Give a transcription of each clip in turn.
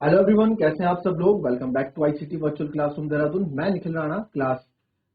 Hello everyone, कैसे हैं आप सब लोग। Welcome back to ICT virtual classroom Dehradun. मैं निखिल राणा, क्लास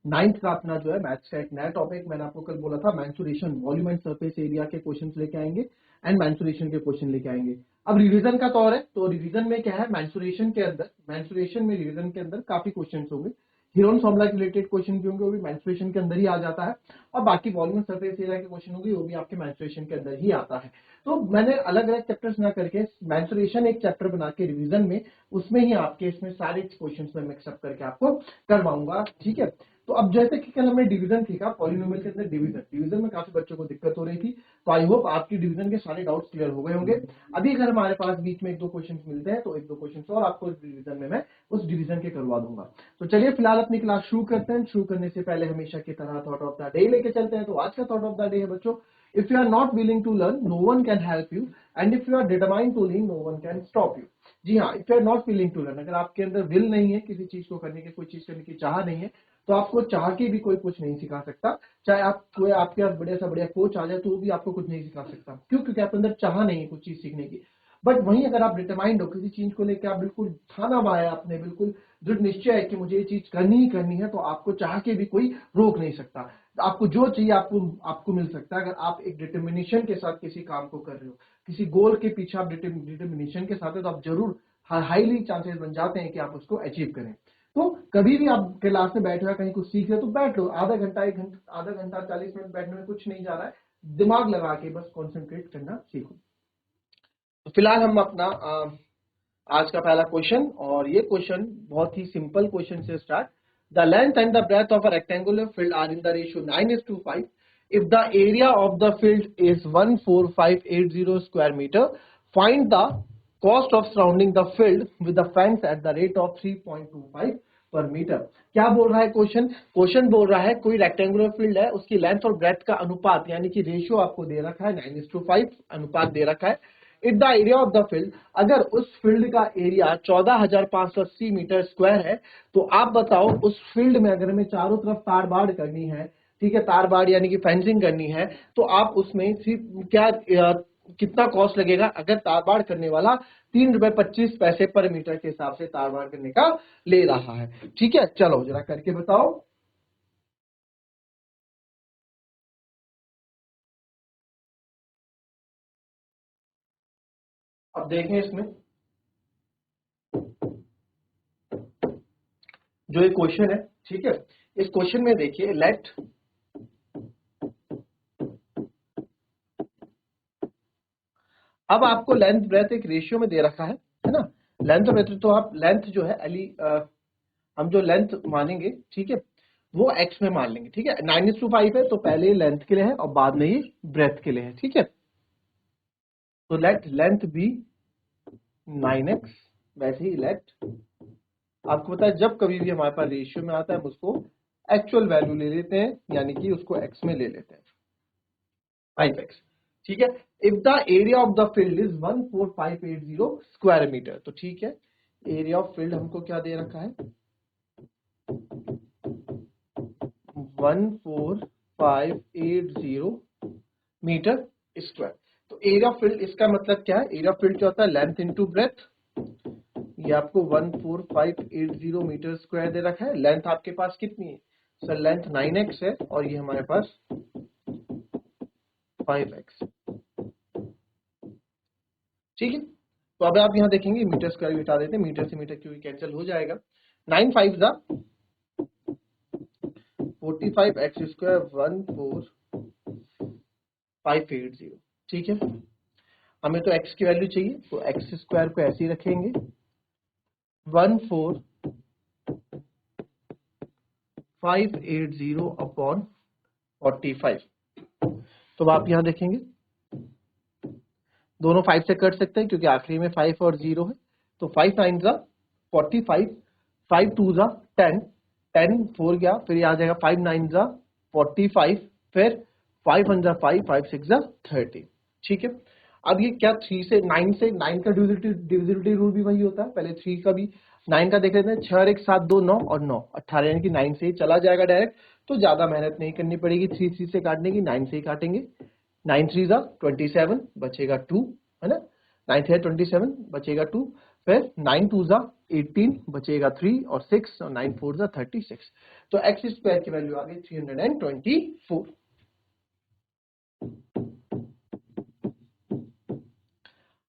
9th का अपना जो है मैथ्स का एक नया टॉपिक मैंने आपको कल बोला था, mensuration, volume and surface area के क्वेश्चंस लेके आएंगे एंड मैंसुरेशन के क्वेश्चन लेके आएंगे। अब रिवीजन का दौर है, तो रिवीजन में क्या है, मैंसुरेशन में रिवीजन के अंदर काफी क्वेश्चन होंगे। हीरोन फॉर्मूला के रिलेटेड क्वेश्चन भी होंगे, वो भी मैंसुरेशन के अंदर ही आ जाता है। और बाकी वॉल्यूम सरफेस एरिया के क्वेश्चन होंगे, वो भी आपके मैंसुरेशन के अंदर ही आता है। तो मैंने अलग अलग चैप्टर्स ना करके मैंसुरेशन एक चैप्टर बना के रिवीजन में उसमें ही आपके इसमें सारे क्वेश्चंस में मिक्सअप करके आपको करवाऊंगा, ठीक है। तो अब जैसे कि कल हमने डिवीजन सीखा, पॉलिनोमियल के अंदर डिवीजन में काफी बच्चों को दिक्कत हो रही थी, तो आई होप आपकी डिवीजन के सारे डाउट्स क्लियर हो गए होंगे। अभी अगर हमारे पास बीच में एक दो क्वेश्चन मिलते हैं तो एक दो क्वेश्चन और आपको डिवीजन में मैं उस डिवीजन के करवा दूंगा। तो चलिए फिलहाल अपनी क्लास शुरू करते हैं। शुरू करने से पहले हमेशा की तरह थॉट ऑफ द डे लेके चलते हैं। तो आज का थॉट ऑफ द डे है बच्चों, if you are not willing to learn, no one can help you, and if you are determined to learn, no one can stop you। जी हाँ, if you are not willing to learn, अगर आपके अंदर will नहीं है किसी चीज को करने की, कोई चीज करने की चाह नहीं है, तो आपको चाह के भी कोई कुछ नहीं सिखा सकता। चाहे आप कोई आपके पास बढ़िया सा बढ़िया कोच आ जाए तो भी आपको कुछ नहीं सिखा सकता। क्यों? क्योंकि आपके अंदर चाह नहीं है कुछ चीज सीखने की। बट वहीं अगर आप डिटरमाइंड हो किसी चीज को लेकर, आप बिल्कुल ठाना हुआ है, आपने बिल्कुल दृढ़ निश्चय है कि मुझे ये चीज करनी ही करनी है, तो आपको चाह के भी कोई रोक नहीं सकता। आपको जो चाहिए आपको आपको मिल सकता है, अगर आप एक डिटर्मिनेशन के साथ किसी काम को कर रहे हो, किसी गोल के पीछे आप डिटर्मिनेशन के साथ है, तो आप जरूर हाईली चांसेस बन जाते हैं कि आप उसको अचीव करें। तो कभी भी आप क्लास में बैठे हो, कहीं कुछ सीख रहे हो, तो बैठ लो। आधा घंटा, एक घंटा, आधा घंटा 40 मिनट बैठने में कुछ नहीं जा रहा है। दिमाग लगा के बस कॉन्सेंट्रेट करना सीखो। तो फिलहाल हम अपना आज का पहला क्वेश्चन, और ये क्वेश्चन बहुत ही सिंपल क्वेश्चन से start. The length and the breadth of a rectangular field are in the ratio 9:5 if the area of the field is 14580 square metre, find the cost of surrounding the field with the fence at the rate of 3.25 per metre. क्या बोल रहा है question बोल रहा है कोई rectangular field है, उसकी लेंथ और ब्रेथ का अनुपात यानी कि रेशियो आपको दे रखा है, 9:5 अनुपात दे रखा है। If the area of the field, अगर उस फील्ड का एरिया 14,580 मीटर स्क्वायर है, तो आप बताओ उस फील्ड में अगर हमें चारों तरफ तार बाड़ करनी है, ठीक है, तार बाड़ यानी कि फेंसिंग करनी है, तो आप उसमें क्या कितना कॉस्ट लगेगा। अगर तार बाड़ करने वाला 3.25 रुपए पर मीटर के हिसाब से तार बाड़ करने का ले रहा है, ठीक है। चलो जरा करके बताओ। अब देखें इसमें जो ये क्वेश्चन है, ठीक है, इस क्वेश्चन में देखिए, लेट अब आपको लेंथ ब्रेथ एक रेशियो में दे रखा है ना। लेंथ ब्रेथ, तो आप लेंथ जो है हम जो लेंथ मानेंगे, ठीक है, वो एक्स में मान लेंगे, ठीक है। 9:5 है, तो पहले लेंथ के लिए है और बाद में ही ब्रेथ के लिए है, ठीक है। तो लेट लेंथ बी 9x, वैसे ही लेट, आपको पता है जब कभी भी हमारे पास रेशियो में आता है हम उसको एक्चुअल वैल्यू ले लेते हैं, यानी कि उसको एक्स में ले लेते हैं, 5x, ठीक है। If the area of the field is 14580 square metre, तो ठीक है, एरिया ऑफ फील्ड हमको क्या दे रखा है, 14580 मीटर स्क्वायर। तो एरिया ऑफ फील्ड, इसका मतलब क्या है, एरिया ऑफ फील्ड क्या होता है, लेंथ इंटू ब्रेथ। ये आपको 14580 मीटर स्क्वायर दे रखा है। लेंथ आपके पास कितनी है सर, लेंथ 9x है, और ये हमारे पास 5x, ठीक है। तो अब आप यहां देखेंगे मीटर स्क्वायर हटा देते हैं, मीटर से मीटर क्योंकि कैंसिल हो जाएगा। 9 5 जा 45x स्क्वायर 14580, ठीक है। हमें तो x की वैल्यू चाहिए, तो x स्क्वायर को ऐसे ही रखेंगे, 14580 अपॉन 45। तो आप यहां देखेंगे दोनों 5 से कट सकते हैं क्योंकि आखिरी में 5 और 0 है। तो 5 9 जा 45, 5 2 जा 10, 10 4 गया, फिर आ जाएगा 5 9 जा 45, फिर 5 1 जा 5, 5 6 जा 30, ठीक है। अब ये क्या 3 से 9 से 9 का डिविजिबिलिटी रूल भी वही होता है, पहले 3 का भी 9 का देख लेते हैं। 6 1 7 2 9 और 9 18, यानी कि 9 से ही चला जाएगा डायरेक्ट, तो ज्यादा मेहनत नहीं करनी पड़ेगी 3 से काटने की, 9 से ही काटेंगे। 9 3 जा 27, बचेगा 2, है ना, 9 3 27, बचेगा 2, फिर 9 2 जा 18 बचेगा 3 और 6 और 9 4 जा 36। तो एक्स स्क्वायर की वैल्यू आ गई 324।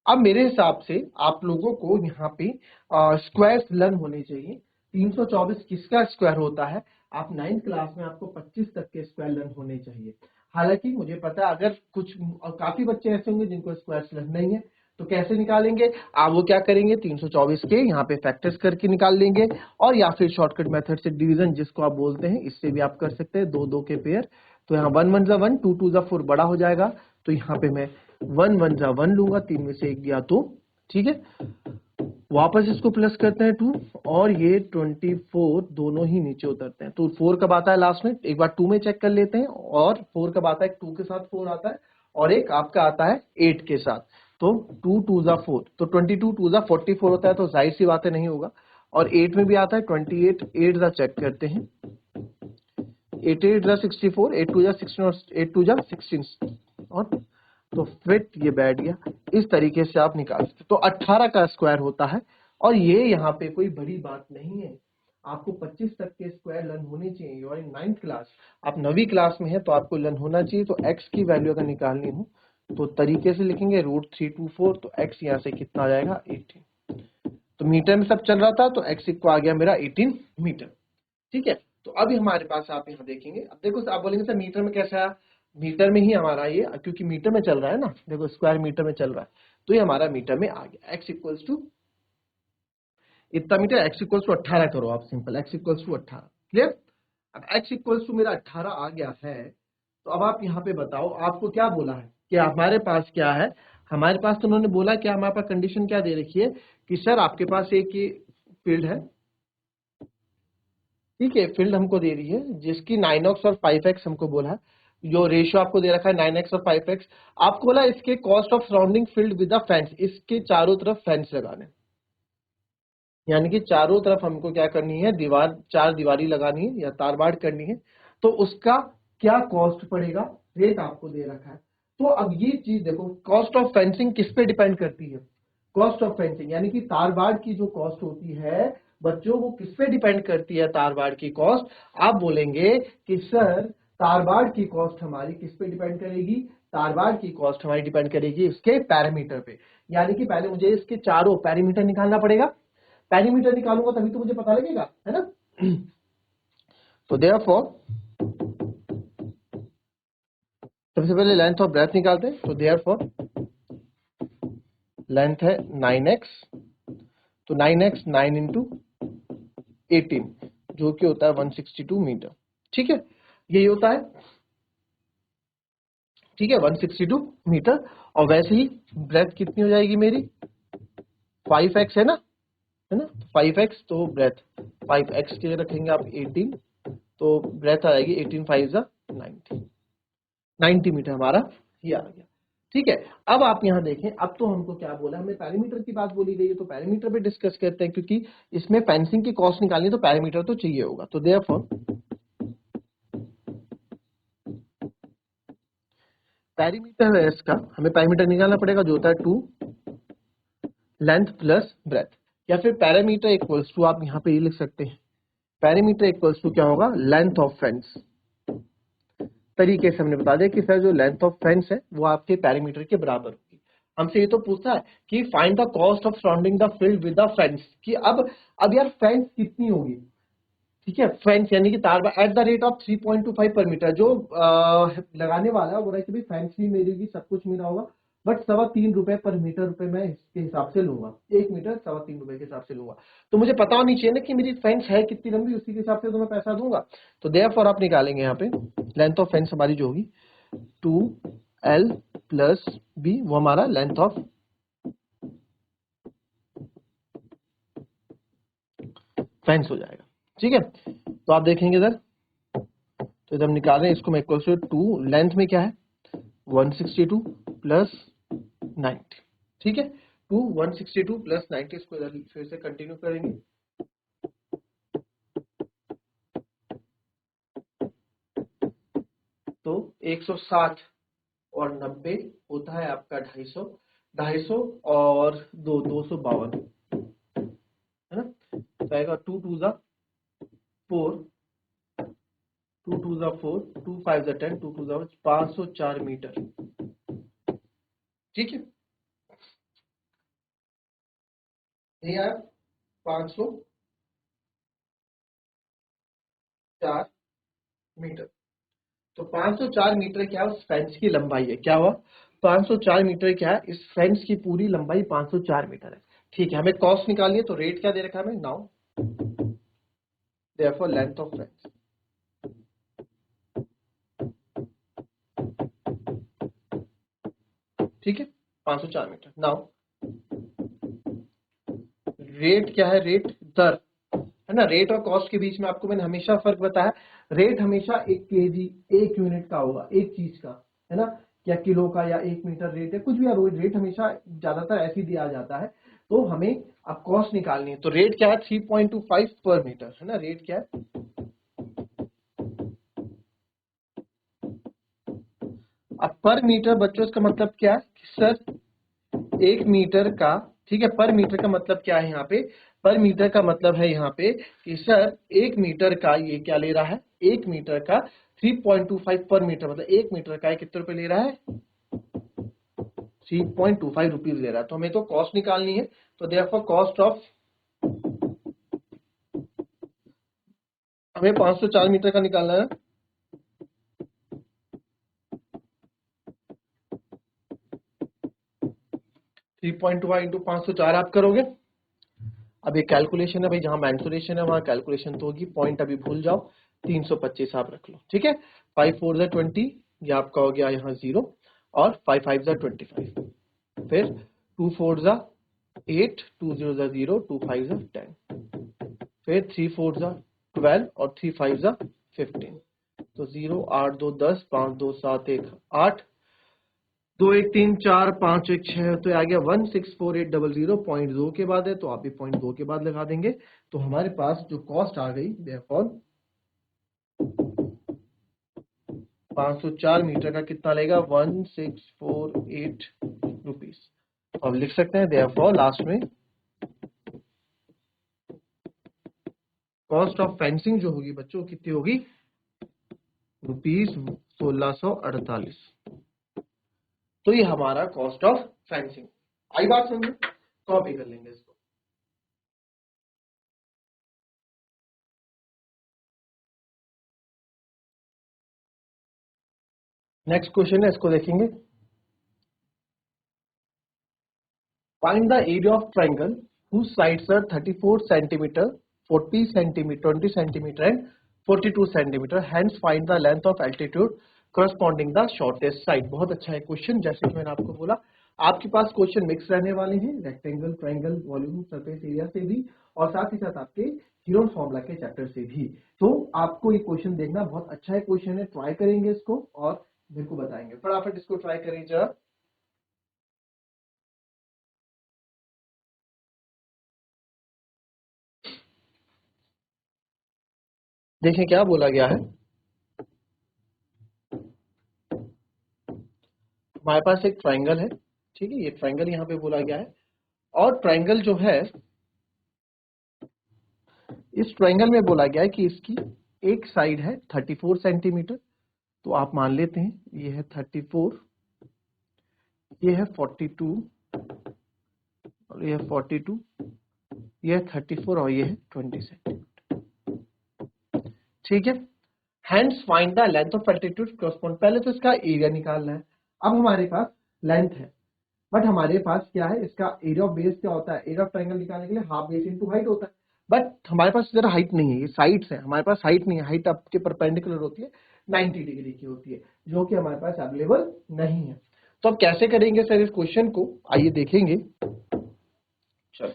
अब मेरे हिसाब से आप लोगों को यहाँ पे स्क्वायर्स लर्न होने चाहिए। 324 किसका स्क्वायर होता है? आप 9th क्लास में आपको 25 तक के स्क्वायर लर्न होने चाहिए। हालांकि मुझे पता है अगर कुछ काफी बच्चे ऐसे होंगे जिनको स्क्वायर्स लर्न नहीं है, तो कैसे निकालेंगे आप? वो क्या करेंगे, 324 के यहाँ पे फैक्टर्स करके निकाल लेंगे, और या फिर शॉर्टकट मेथड से डिवीजन जिसको आप बोलते हैं, इससे भी आप कर सकते हैं। दो दो के पेयर, तो यहाँ 1 1 जा 1, 2 2 जा 4 बड़ा हो जाएगा, तो यहाँ पे मैं 1 1 जा 1 लूंगा, 3 में से 1 गया तो ठीक है। वापस इसको प्लस करते हैं 2, और ये 24 दोनों ही नीचे उतरते हैं। तो 4 कब आता है लास्ट में? एक बार 2 में चेक कर लेते हैं, और 4 कब आता है? 2 के साथ 4 आता है, और एक आपका आता है 8 के साथ। तो 2 2 जा 4, तो 22 2 जा 44 होता है, तो जाहिर सी बातें नहीं होगा। और 8 में भी आता है 28, 8 जा चेक करते हैं, 8 8 जा 64, 8 2 जा 16 और 8 2 जा 16, और तो फिट ये बैठ गया। इस तरीके से आप निकाल सकते। तो 18 का स्क्वायर होता है, और ये यहाँ पे कोई बड़ी बात नहीं है। आपको 25 तक के स्क्वायर लर्न होने चाहिए, और इन 9th क्लास, आप 9वीं क्लास में है तो आपको लर्न होना चाहिए। तो x की वैल्यू अगर निकालनी हो तो तरीके से लिखेंगे √324, तो x यहाँ से कितना आ जाएगा? 18। तो मीटर में सब चल रहा था, तो x को आ गया मेरा 18 मीटर। ठीक है, तो अभी हमारे पास आप यहाँ देखेंगे, अब देखो आप बोलेंगे सर मीटर में कैसा है? मीटर में ही हमारा ये, क्योंकि मीटर में चल रहा है ना, देखो स्क्वायर मीटर में चल रहा है, तो ये हमारा मीटर में आ गया। x इक्वल्स टू इतना मीटर, x इक्वल्स टू 18 करो आप, simple x equals to 18। Clear? अब x इक्वल्स टू मेरा 18 आ गया है, तो अब आप यहाँ पे बताओ आपको क्या बोला है कि हमारे पास क्या है? हमारे पास तो उन्होंने बोला क्या, हमारे पास कंडीशन क्या दे रखी है कि सर आपके पास एक फील्ड है, ठीक है, फील्ड हमको दे रही है जिसकी 9x और 5x हमको बोला है, जो रेशियो आपको दे रखा है 9x और 5x। आपको बोला इसके cost of surrounding field with the fence, इसके चारों तरफ फेंस लगाने, यानी कि चारों तरफ हमको क्या करनी है? दीवार, चार दीवारी लगानी है या तारबाड़ करनी है। तो उसका क्या कॉस्ट पड़ेगा, रेट आपको दे रखा है। तो अब ये चीज देखो, कॉस्ट ऑफ फेंसिंग किस पे डिपेंड करती है? कॉस्ट ऑफ फेंसिंग यानी कि तारबाड़ की जो कॉस्ट होती है बच्चों, वो किस पे डिपेंड करती है? तारबाड़ की कॉस्ट। आप बोलेंगे कि सर तारबाड़ की कॉस्ट हमारी किस पे डिपेंड करेगी? तारबाड़ की कॉस्ट हमारी डिपेंड करेगी इसके पैरामीटर पे। यानी कि पहले मुझे इसके चारों पैरामीटर निकालना पड़ेगा, पैरामीटर निकालूंगा तभी तो मुझे पता लगेगा, है ना? तो देयरफॉर सबसे पहले लेंथ ऑफ ब्रेथ निकालते हैं। तो देयरफॉर लेंथ है 9x, तो 9x 9 इंटू 18, जो कि होता है 162 मीटर। ठीक है, यही होता है, ठीक है, 162 मीटर। और वैसे ही ब्रेथ कितनी हो जाएगी मेरी? 5x है ना, है ना? 5x, तो ब्रेथ 5x के रखेंगे आप 18, तो ब्रेथ आ जाएगी 18 5 जा 90 मीटर हमारा ये आ गया। ठीक है, अब आप यहां देखें, अब तो हमको क्या बोला, हमें पैरामीटर की बात बोली गई है, तो पैरामीटर पे डिस्कस करते हैं, क्योंकि इसमें फेंसिंग की कॉस्ट निकालनी है तो पैरामीटर तो चाहिए होगा। तो देयरफॉर पैरामीटर है इसका, हमें पैरामीटर निकालना पड़ेगा, जो होता है 2 लेंथ प्लस ब्रेथ, या फिर पैरामीटर इक्वल्स टू, आप यहाँ पे ये लिख सकते हैं, पैरामीटर इक्वल्स टू क्या होगा? Length of fence. तरीके से हमने बता दिया कि सर जो लेंथ ऑफ फेंस है वो आपके पैरामीटर के बराबर होगी। हमसे ये तो पूछता है कि find the cost of surrounding the field with the fence, कि अब यार फेंस कितनी होगी? ठीक है, फेंस यानी कि तार eight the rate of 3.25 per metre, जो लगाने वाला है वो बोला कि भाई फेंस भी मेरी सब कुछ मेरा होगा, बट 3.25 रुपए पर मीटर रुपए मैं इसके हिसाब से लूंगा, 1 मीटर 3.25 रुपए के हिसाब से लूंगा। तो मुझे पता होनी चाहिए ना कि मेरी फेंस है कितनी लंबी, उसी के हिसाब से तो मैं पैसा दूंगा। तो देयरफॉर आप निकालेंगे यहाँ पे लेंथ ऑफ फेंस हमारी जो होगी 2L प्लस B, वो हमारा लेंथ ऑफ फेंस हो जाएगा। ठीक है, तो आप देखेंगे इधर, तो इधर हम निकाल रहे हैं इसको, मैं इक्वल टू 2, लेंथ में क्या है 162 प्लस 90। ठीक है, 162 प्लस 90, इसको इधर फिर से कंटिन्यू करेंगे। तो 160 और 90 होता है आपका 250, 250 और 252, है ना। तो आएगा 2 2 जा 4, 2 2 जा 4, 2 5 जा 10, 2 2 जा 504 मीटर। ठीक है, ये आया 504 मीटर। तो 504 मीटर क्या है, उस फेंस की लंबाई है। क्या हुआ, 504 मीटर क्या है, इस फेंस की पूरी लंबाई 504 मीटर है। ठीक है, हमें कॉस्ट निकालनी है, तो रेट क्या दे रखा है हमें, now therefore length of fence. ठीक है, 504 मीटर। नाउ रेट क्या है, रेट दर है ना। रेट और कॉस्ट के बीच में आपको मैंने हमेशा फर्क बताया, रेट हमेशा 1 केजी 1 यूनिट का होगा, एक चीज का, है ना, या किलो का या 1 मीटर रेट है, कुछ भी रेट हमेशा ज्यादातर ऐसे ही दिया जाता है। तो हमें अब कॉस्ट निकालनी है, तो रेट क्या है 3.25 पर मीटर, है ना। रेट क्या है, अब पर मीटर बच्चों इसका मतलब क्या है कि सर 1 मीटर का, ठीक है, पर मीटर का मतलब क्या है यहाँ पे, पर मीटर का मतलब है यहाँ पे कि सर 1 मीटर का ये क्या ले रहा है, 1 मीटर का 3.25 पर मीटर, मतलब 1 मीटर का कितने रुपए ले रहा है, 3.25 रुपीज ले रहा है। तो हमें तो कॉस्ट निकालनी है, तो देयरफॉर कॉस्ट ऑफ, हमें 504 मीटर का निकालना है, 3.25 इंटू 504 आप करोगे। अब ये कैलकुलेशन है भाई, जहां मेंसुरेशन है वहां कैलकुलेशन तो होगी, पॉइंट अभी भूल जाओ, 325 आप रख लो। ठीक है, 5 4 जा 20, ये आपका हो गया यहाँ 0, और 5 5 जा 25, फिर 2 4 जा 8, 2 0 जा 0, 2 5 जा 10, फिर 3 4 जा 12 और 3 5 जा 15। तो 0 8 2 10, 5 2 7 1 8, 2 1 3 4 5 1 6, तो आ गया 164800, पॉइंट 2 के बाद है तो आप भी पॉइंट 2 के बाद लगा देंगे। तो हमारे पास जो कॉस्ट आ गई देयरफॉर 504 मीटर का कितना लेगा, 1648 रुपीज। अब लिख सकते हैं देयरफॉर लास्ट में कॉस्ट ऑफ फेंसिंग जो होगी बच्चों कितनी होगी, ₹1648। तो ये हमारा कॉस्ट ऑफ फेंसिंग। आई बात समझे, कॉपी कर लेंगे इसको। नेक्स्ट क्वेश्चन है, इसको देखेंगे। Find the area of triangle whose sides are 34 centimeter, 40 centimeter, 20 centimeter and 42 centimeter. Hence find the length of altitude corresponding the shortest side. बहुत अच्छा है क्वेश्चन, जैसे कि मैंने आपको बोला आपके पास क्वेश्चन मिक्स रहने वाले हैं, rectangle, triangle, volume, surface area से भी, और साथ ही साथ आपके हीरोन फॉर्मूला के चैप्टर से भी। तो आपको ये क्वेश्चन देखना बहुत अच्छा है, क्वेश्चन है, ट्राई करेंगे इसको और मेरे को बताएंगे। फटाफट इसको ट्राई करें जरा। देखें क्या बोला गया है, हमारे पास एक ट्रायंगल है, ठीक है, ये ट्रायंगल यहाँ पे बोला गया है, और ट्रायंगल जो है, इस ट्रायंगल में बोला गया है कि इसकी एक साइड है 34 सेंटीमीटर, तो आप मान लेते हैं ये है 34, ये है 42, और ये है 42, ये है 34 और ये है 20 सेंटीमीटर। ठीक है, hands find the length of altitude correspond, पहले तो इसका एरिया निकालना है। अब हमारे पास लेंथ है, बट हमारे पास क्या है, इसका एरिया ऑफ बेस क्या होता है, एरिया ऑफ ट्रायंगल निकालने के लिए हाफ बेस इनटू हाइट होता है, बट हमारे पास इधर हाइट नहीं है, ये साइड्स है, हमारे पास हाइट नहीं है, हाइट आपके परपेंडिकुलर होती है 90 डिग्री की होती है, जो कि हमारे पास अवेलेबल नहीं है। तो अब कैसे करेंगे सर इस क्वेश्चन को, आइए देखेंगे। चलो,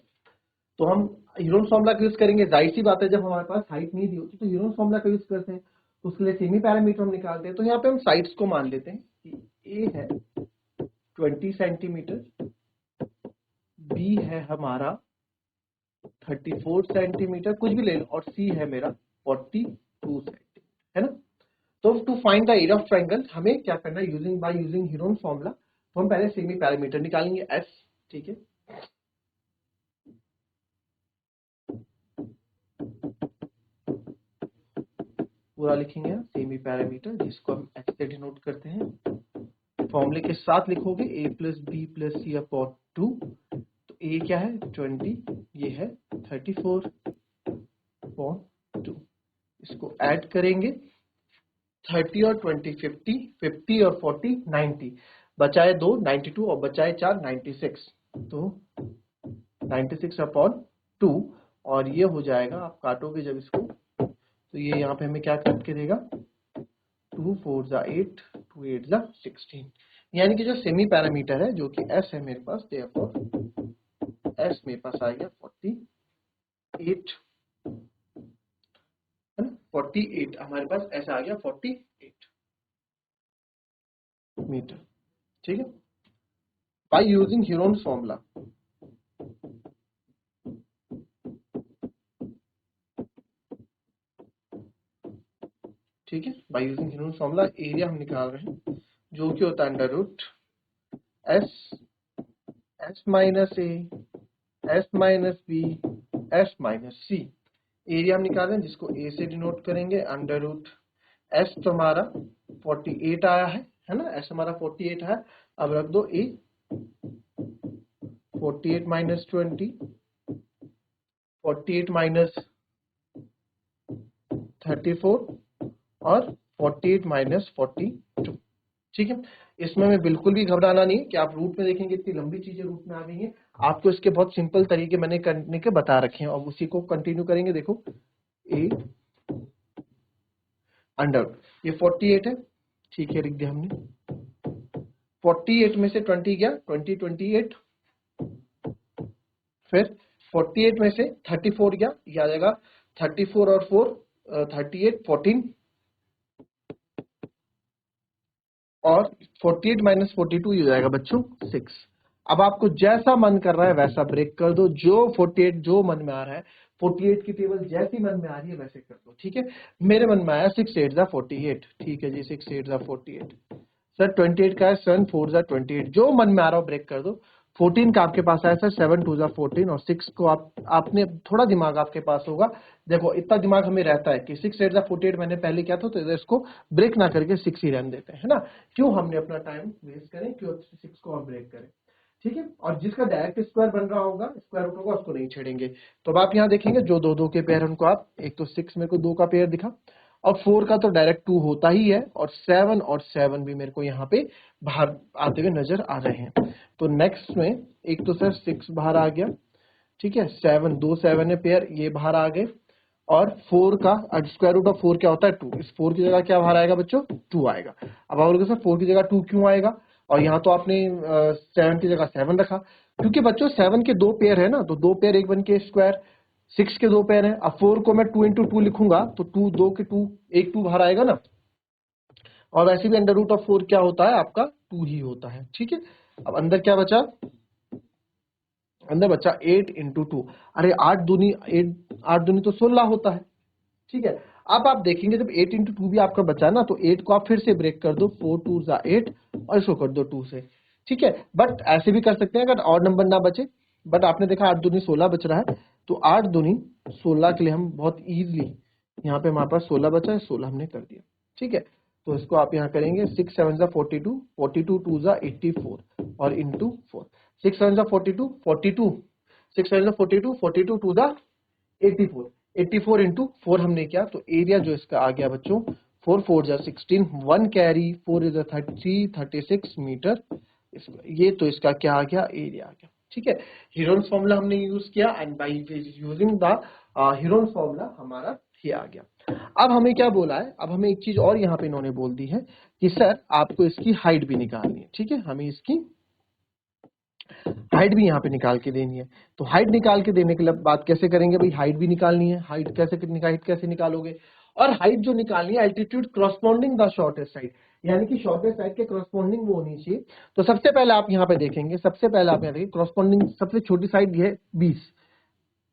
तो हम हीरोन्स फॉर्मूला का यूज करेंगे, जाहिर सी बात है जब हमारे पास हाइट नहीं दी होती तो हीरोन्स फॉर्मूला का यूज करते हैं, तो उसके लिए सेमी पैरामीटर हम निकालते हैं। तो यहाँ पे हम साइड्स को मान लेते हैं कि ए है 20 सेंटीमीटर, बी है हमारा 34 सेंटीमीटर, कुछ भी ले लो, और सी है मेरा 42 सेंटीमीटर, है ना। तो to find the area of triangle हमें क्या करना है, using by using Heron formula, तो हम पहले सेमी पैरामीटर निकालेंगे एस, ठीक है। पूरा लिखेंगे सेमी पैरामीटर, जिसको हम h से डिनोट करते हैं। फॉर्मूले के साथ लिखोगे a plus b plus c upon 2। तो a क्या है 20, ये है 34/2। इसको ऐड करेंगे 30 और 20 50, 50 और 40 90, बचाए 2 92 और बचाए 4 96। तो 96/2 और ये हो जाएगा, आप काटोगे जब इसको तो ये यहाँ पे हमें क्या कट के देगा 2 4 जा 8, 2 8 जा 16। यानी कि जो सेमी पैरामीटर है जो कि s है मेरे पास, s मेरे पास आ गया 48 है ना, 48 हमारे पास ऐसा आ गया 48 मीटर। ठीक है, बाय यूजिंग ह्यूरोन्स फॉर्मूला। ठीक है, बाय यूजिंग ह्यूरोन्स फॉर्मूला एरिया हम निकाल रहे हैं जो कि होता है under root s minus a s minus b s minus c। एरिया हम निकाल रहे हैं जिसको a से डिनोट करेंगे अंडर रूट s तो हमारा 48 आया है ना, s हमारा 48 है। अब रख दो a 48 माइनस 20, 48 माइनस 34 और 48 माइनस 42। ठीक है, इसमें हमें बिल्कुल भी घबराना नहीं कि आप रूट में देखेंगे इतनी लंबी चीजें रूट में आ गई हैं। आपको इसके बहुत सिंपल तरीके मैंने करने के बता रखे हैं और उसी को कंटिन्यू करेंगे। देखो a अंडर ये 48 है, ठीक है, लिख दिया हमने। 48 में से 20 गया 20 28, फिर 48 में से 34 गया, ये आ जाएगा 34 और 4 38 14 और 48 माइनस 42 ये हो जाएगा बच्चों 6। अब आपको जैसा मन कर रहा है वैसा ब्रेक कर दो, जो 48 जो मन में आ रहा है, 48 की टेबल जैसी मन में आ रही है वैसे कर दो। ठीक है, मेरे मन में आया 6 8 जा 48, ठीक है जी, 6 8 जा 48। सर 28 का है 7 4 जा 28, जो मन में आ रहा हो ब्रेक कर दो। 14 का आपके पास आया सर 7 2 जा 14 और 6 को आपने थोड़ा दिमाग आपके पास होगा। देखो इतना दिमाग हमें रहता है कि 6 8 जा 48 मैंने पहले किया था, तो इसको ब्रेक ना करके 6 ही रहने देते हैं, है ना। क्यों हमने अपना टाइम वेस्ट करें, क्यों 6 को हम ब्रेक करें। ठीक है, और जिसका डायरेक्ट स्क्वायर बन रहा होगा, स्क्वायर रूट होगा, उसको नहीं छेड़ेंगे। तो अब आप यहाँ देखेंगे जो 2 2 के पेयर उनको आप, एक तो 6 मेरे को 2 का पेयर दिखा और 4 का तो डायरेक्ट 2 होता ही है, और 7 भी मेरे को यहाँ पे बाहर आते हुए नजर आ रहे हैं। तो नेक्स्ट में एक तो सर 6 बाहर आ गया, ठीक है, 7 2 7 है पेयर, ये बाहर आ गए, और 4 का स्क्वायर रूट ऑफ 4 क्या होता है 2, इस 4 की जगह क्या बाहर आएगा बच्चों 2 आएगा। अब आप बोलोगे सर 4 की जगह 2 क्यों आएगा, और यहाँ तो आपने 7 की जगह 7 रखा, क्योंकि बच्चों 7 के 2 पेयर है ना, तो 2 पेयर 1 बन के स्क्वायर, 6 के 2 पेयर है। अब 4 को मैं 2 इंटू 2 लिखूंगा तो 2 2 के 2 एक 2 बाहर आएगा ना, और वैसे भी अंडर रूट ऑफ 4 क्या होता है आपका 2 ही होता है। ठीक है, अब अंदर क्या बचा, अंदर बचा 8 इंटू 2, अरे 8 दूनी 8 तो 16 होता है। ठीक है, अब आप देखेंगे जब 8 इंटू 2 भी आपका बचा ना, तो 8 को आप फिर से ब्रेक कर दो, 4 2 जा 8 और इसको कर दो 2 से। ठीक है, बट ऐसे भी कर सकते हैं अगर और नंबर ना बचे, बट आपने देखा 8 दूनी 16 बच रहा है, तो 8 दूनी 16 के लिए हम बहुत इजीली, यहाँ पे हमारे पास 16 बचा है, 16 हमने कर दिया। ठीक है, तो इसको आप यहाँ करेंगे 6 7 जा 42, 42 2 जा 84 और इंटू 4, 6 7 जा 42, 42 6 7 जा 42, 42 2 जा 84, 84 इंटू 4 हमने किया, तो एरिया जो इसका आ गया बच्चों 4 4 जा 16, 1 कैरी 4 इज 36 मीटर। ये तो इसका क्या आ गया, एरिया आ गया। ठीक है, ह्यूरोन्स फॉर्मूला हमने यूज किया, and by using the Heron's formula हमारा ये आ गया। अब हमें क्या बोला है, अब हमें एक चीज और यहाँ पे इन्होंने बोल दी है कि सर आपको इसकी हाइट भी निकालनी है। ठीक है, हमें इसकी हाइट भी यहाँ पे निकाल के देनी है। तो हाइट निकाल के देने के लिए बात कैसे करेंगे भाई, हाइट भी निकालनी है, हाइट कैसे निकालोगे, और हाइट जो निकालनी है altitude corresponding the shortest side, यानी कि शॉर्टेस्ट साइड के करस्पॉन्डिंग वो होनी चाहिए। तो सबसे पहले आप यहाँ पे देखेंगे, सबसे पहले आप यहाँ देखिए करस्पॉन्डिंग सबसे छोटी साइड ये है 20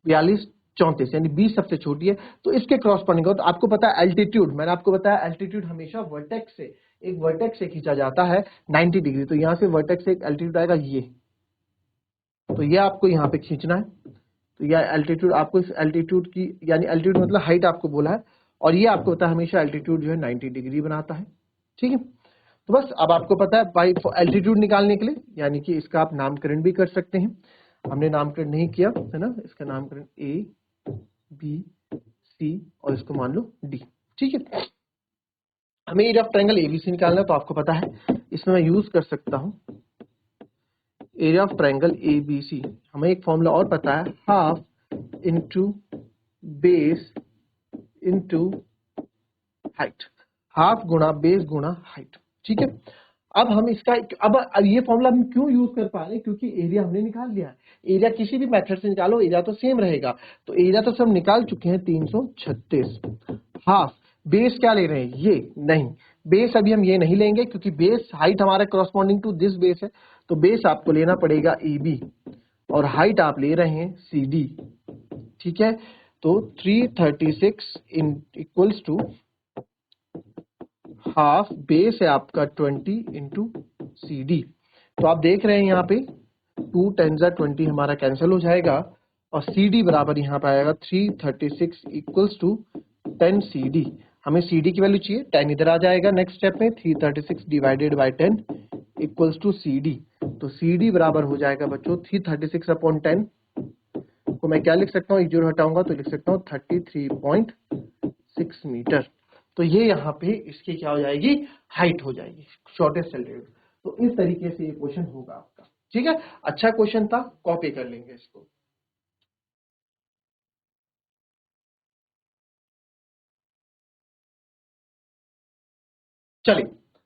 42 34, यानी 20 सबसे छोटी है, तो इसके करस्पॉन्डिंग हो। तो आपको पता है एल्टीट्यूड, मैंने आपको बताया एल्टीट्यूड हमेशा वर्टेक्स से, एक वर्टेक्स से खींचा जाता है 90 डिग्री, तो यहाँ से वर्टेक्स से एक एल्टीट्यूड आएगा ये, तो ये आपको यहाँ पे खींचना है। तो यह एल्टीट्यूड आपको, इस एल्टीट्यूड की, यानी एल्टीट्यूड मतलब हाइट आपको बोला है, और ये आपको पता है हमेशा एल्टीट्यूड जो है 90 डिग्री बनाता है। ठीक है, तो बस अब आपको पता है भाई एल्टीट्यूड निकालने के लिए, यानी कि इसका आप नामकरण भी कर सकते हैं। हमने नामकरण नहीं किया है ना, इसका नामकरण ए बी सी और इसको मान लो डी। ठीक है, हमें एरिया ऑफ ट्रायंगल एबीसी निकालना है, तो आपको पता है इसमें मैं यूज कर सकता हूं एरिया ऑफ ट्रायंगल एबीसी। हमें एक फॉर्मूला और पता है, half into base into height, half गुणा बेस गुणा हाइट। ठीक है, अब हम इसका अब ये फॉर्मूला हम क्यों यूज कर पा रहे हैं, क्योंकि एरिया हमने निकाल लिया है। एरिया किसी भी मेथड से निकालो, एरिया तो सेम रहेगा। तो एरिया तो सब निकाल चुके हैं 336। हाफ बेस क्या ले रहे हैं, ये नहीं, बेस अभी हम ये नहीं लेंगे क्योंकि बेस हाइट हमारा करस्पॉन्डिंग टू दिस बेस है, तो बेस आपको लेना पड़ेगा AB और हाइट आप ले रहे हैं CD। ठीक है, तो 336 इक्वल्स टू हाफ बेस है आपका 20 इंटू CD। तो आप देख रहे हैं यहाँ पे 2 10 20 हमारा कैंसिल हो जाएगा और CD बराबर यहाँ पे आएगा 336 इक्वल्स टू 10 CD। हमें CD की वैल्यू चाहिए, 10 इधर आ जाएगा नेक्स्ट स्टेप में, 336 divided by 10 equals to CD। तो CD बराबर हो जाएगा बच्चों 336 अपॉन 10 को मैं क्या लिख सकता हूँ, एक जीरो हटाऊंगा तो लिख सकता हूँ 33.6 मीटर। तो ये यहाँ पे इसकी क्या हो जाएगी, हाइट हो जाएगी, शॉर्टेस्ट एल्टीट्यूड। तो इस तरीके से ये क्वेश्चन होगा आपका। ठीक है, अच्छा क्वेश्चन था, कॉपी कर लेंगे इसको। चलिए,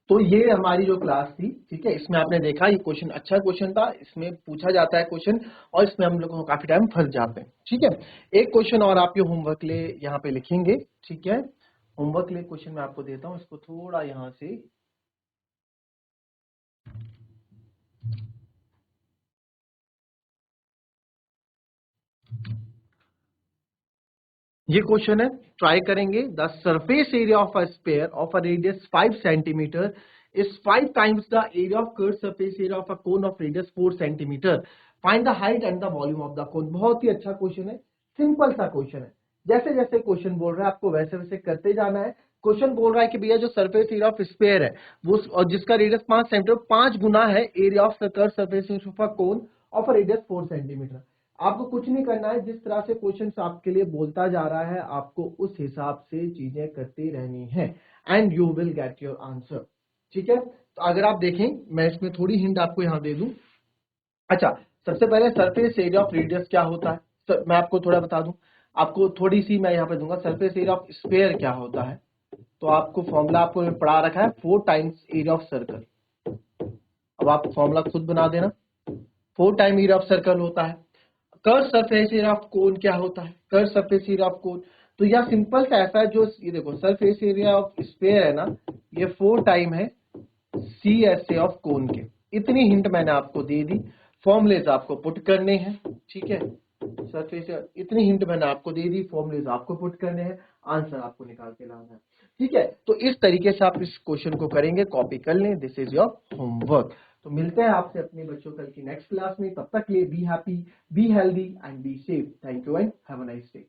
तो ये हमारी जो क्लास थी, ठीक है, इसमें आपने देखा ये क्वेश्चन अच्छा क्वेश्चन था, इसमें पूछा जाता है क्वेश्चन और इसमें हम लोगों को काफी टाइम फंस जाते हैं। ठीक है, एक क्वेश्चन और आपके होमवर्क के लिए यहाँ पे लिखेंगे। ठीक है, होमवर्क के लिए क्वेश्चन मैं आपको देता हूँ, इसको थोड़ा यहाँ से ये क्वेश्चन है, ट्राई करेंगे। The surface area of a sphere of a radius 5 centimetre is 5 times the area of curve surface area of a cone of radius 4 centimetre. Find the height and the volume of the cone. बहुत ही अच्छा question है, simple सा question है। जैसे जैसे question बोल रहा है आपको वैसे वैसे करते जाना है। क्वेश्चन बोल रहा है कि भैया जो सरफेस एरिया ऑफ स्पेयर है वो और जिसका रेडियस 5 सेंटीमीटर 5 गुना है area of curve surface of a cone of a radius 4 centimetre. आपको कुछ नहीं करना है, जिस तरह से क्वेश्चन आपके लिए बोलता जा रहा है आपको उस हिसाब से चीजें करती रहनी है and you will get your answer. ठीक है, तो अगर आप देखें मैं इसमें थोड़ी हिंट आपको यहां दे दूं। अच्छा, सबसे पहले सरफेस एरिया ऑफ रेडियस क्या होता है, मैं आपको थोड़ा बता दूं, आपको थोड़ी सी मैं यहाँ पे दूंगा। सरफेस एरिया ऑफ स्फीयर क्या होता है, तो आपको फॉर्मूला आपको पढ़ा रखा है 4 टाइम्स एरिया ऑफ सर्कल। अब आप फॉर्मूला खुद बना देना, 4 टाइम एरिया ऑफ सर्कल होता है। Curve surface area of cone क्या होता है, curve surface area of cone, तो यह सिंपल सा ऐसा है, जो ये देखो सरफेस एरिया ऑफ स्फीयर है ना, ये 4 टाइम है CSA ऑफ कोन के। इतनी हिंट मैंने आपको दे दी, फॉर्मुलेज आपको पुट करने हैं। ठीक है, सरफेस इतनी हिंट मैंने आपको दे दी, फॉर्मुलेज आपको पुट करने हैं, आंसर आपको निकाल के लाना है। ठीक है, तो इस तरीके से आप इस क्वेश्चन को करेंगे, कॉपी कर लें, दिस इज योर होमवर्क। तो मिलते हैं आपसे अपने बच्चों कल की नेक्स्ट क्लास में, तब तक के लिए be happy, be healthy and be safe. Thank you and have a nice day.